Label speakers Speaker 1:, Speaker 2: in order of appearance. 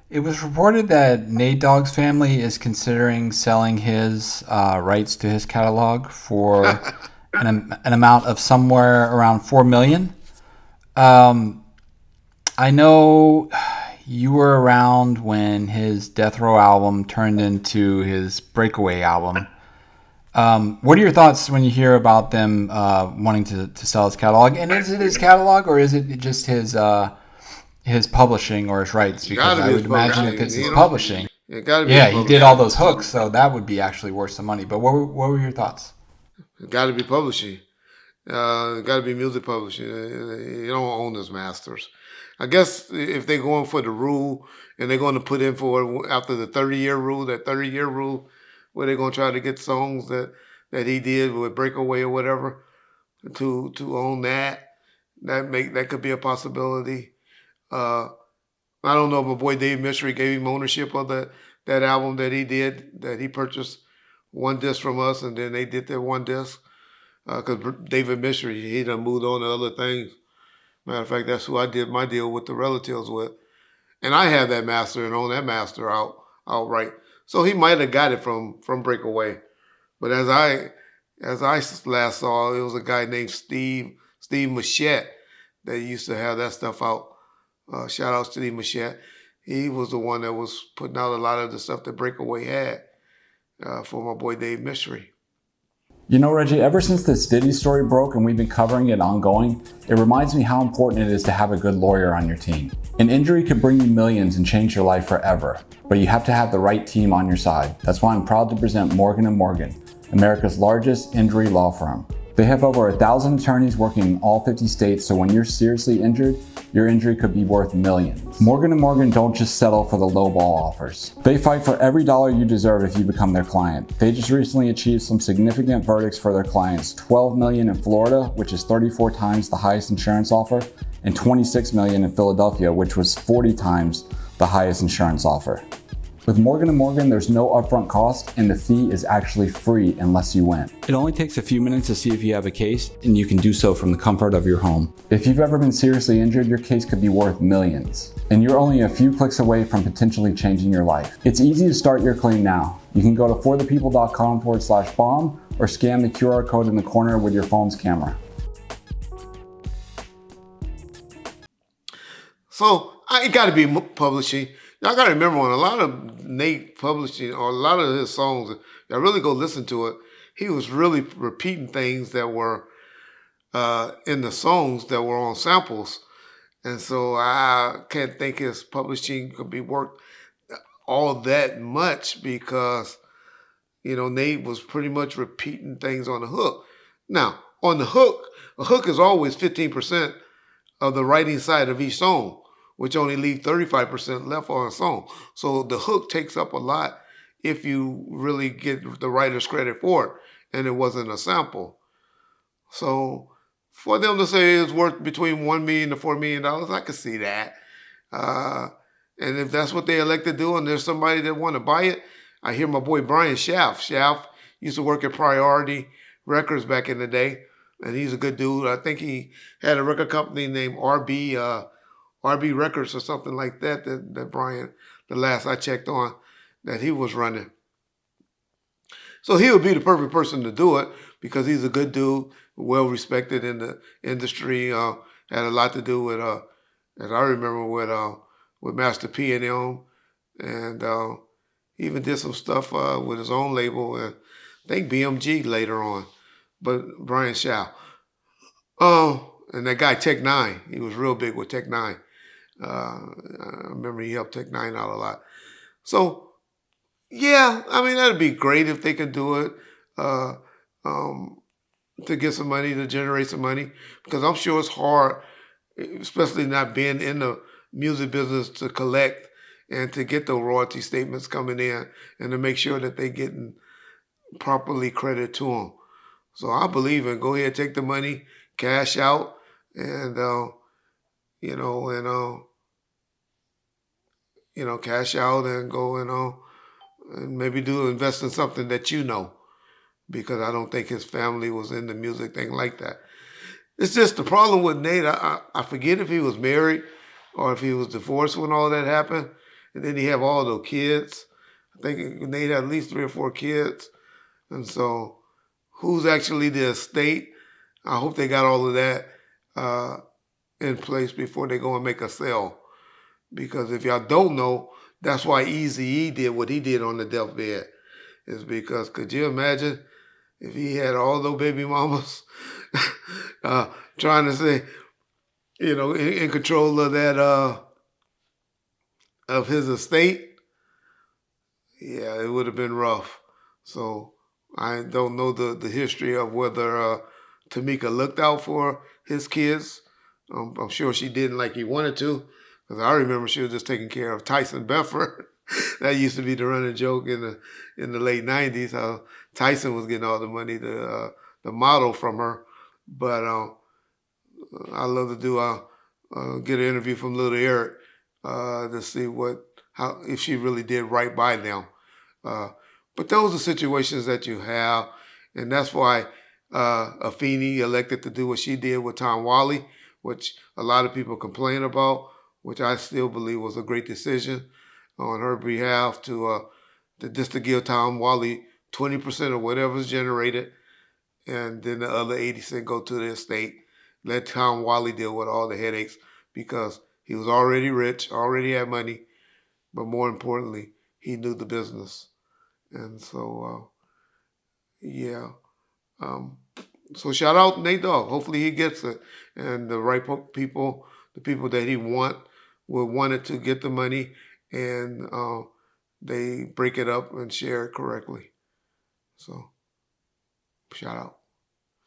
Speaker 1: It was reported that Nate Dogg's family is considering selling his rights to his catalog for an amount of somewhere around 4 million. Um, I know you were around when his Death Row album turned into his Breakaway album. What are your thoughts when you hear about them wanting to sell his catalog? And is it his catalog or is it just his publishing or his rights?
Speaker 2: It's
Speaker 1: Because
Speaker 2: got to
Speaker 1: I
Speaker 2: be his
Speaker 1: would imagine if
Speaker 2: publishing,
Speaker 1: it's his
Speaker 2: you know.
Speaker 1: publishing,
Speaker 2: It got to be his
Speaker 1: yeah, he did all
Speaker 2: publishing.
Speaker 1: those hooks, so that would be actually worth some money. But what were your thoughts?
Speaker 2: It got to be publishing. It got to be music publishing. You don't own those masters. I guess if they're going for the rule and they're going to put in for after the 30-year rule, that 30-year rule, where they're going to try to get songs that he did with Breakaway or whatever to own that. That could be a possibility. Uh, I don't know if my boy Dave Mystery gave him ownership of that album that he did, that he purchased one disc from us, and then they did their one disc. Because David Mystery, he done moved on to other things. Matter of fact, that's who I did my deal with the relatives with. And I have that master and own that master outright. So he might have got it from Breakaway. But as I last saw, it was a guy named Steve Machette that used to have that stuff out. Shout out to Steve Machette. He was the one that was putting out a lot of the stuff that Breakaway had for my boy Dave Mystery.
Speaker 3: You know, Reggie, ever since this Diddy story broke and we've been covering it ongoing, it reminds me how important it is to have a good lawyer on your team. An injury could bring you millions and change your life forever, but you have to have the right team on your side. That's why I'm proud to present Morgan & Morgan, America's largest injury law firm. They have over 1,000 attorneys working in all 50 states, so when you're seriously injured, your injury could be worth millions. Morgan & Morgan don't just settle for the lowball offers. They fight for every dollar you deserve if you become their client. They just recently achieved some significant verdicts for their clients. $12 million in Florida, which is 34 times the highest insurance offer, and $26 million in Philadelphia, which was 40 times the highest insurance offer. With Morgan & Morgan, there's no upfront cost, and the fee is actually free unless you win. It only takes a few minutes to see if you have a case, and you can do so from the comfort of your home. If you've ever been seriously injured, your case could be worth millions. And you're only a few clicks away from potentially changing your life. It's easy to start your claim now. You can go to forthepeople.com/bomb or scan the QR code in the corner with your phone's camera.
Speaker 2: So it got to be publishing. Y'all got to remember when a lot of Nate publishing or a lot of his songs, y'all really go listen to it, he was really repeating things that were in the songs that were on samples. And so I can't think his publishing could be worth all that much because, Nate was pretty much repeating things on the hook. Now, on the hook, a hook is always 15% of the writing side of each song, which only leave 35% left on a song. So the hook takes up a lot if you really get the writer's credit for it, and it wasn't a sample. So for them to say it's worth between $1 million to $4 million, I could see that. And if that's what they elect to do, and there's somebody that want to buy it, I hear my boy Brian Schaff. Schaff used to work at Priority Records back in the day, and he's a good dude. I think he had a record company named RB Records or something like that Brian, the last I checked on, that he was running. So he would be the perfect person to do it because he's a good dude, well respected in the industry. Had a lot to do with, as I remember, with Master P and him, and he even did some stuff with his own label, and I think BMG later on. But Brian Shaw. And that guy Tech Nine, he was real big with Tech Nine. I remember he helped Tech Nine out a lot. So, yeah, I mean, that'd be great if they could do it to get some money, to generate some money, because I'm sure it's hard, especially not being in the music business, to collect and to get the royalty statements coming in and to make sure that they're getting properly credit to them. So I believe in go ahead, take the money, cash out, and cash out and go and maybe invest in something that because I don't think his family was in the music thing like that. It's just the problem with Nate. I forget if he was married or if he was divorced when all that happened. And then he have all those kids. I think Nate had at least 3 or 4 kids. And so who's actually the estate? I hope they got all of that in place before they go and make a sale. Because if y'all don't know, that's why Eazy-E did what he did on the deathbed. Is because could you imagine if he had all those baby mamas trying to say, in control of that of his estate? Yeah, it would have been rough. So I don't know the history of whether Tamika looked out for his kids. I'm sure she didn't like he wanted to, because I remember she was just taking care of Tyson Bedford. That used to be the running joke in the late '90s. How Tyson was getting all the money, the model from her. But I love to do get an interview from Little Eric to see if she really did right by them. But those are situations that you have, and that's why Afeni elected to do what she did with Tom Wally, which a lot of people complain about, which I still believe was a great decision on her behalf to just to give Tom Wally 20% of whatever's generated, and then the other 80% go to the estate. Let Tom Wally deal with all the headaches because he was already rich, already had money, but more importantly, he knew the business. And so, yeah. So shout out Nate Dogg. Hopefully he gets it. And the right people, the people that he will want it to get the money, and they break it up and share it correctly. So shout out.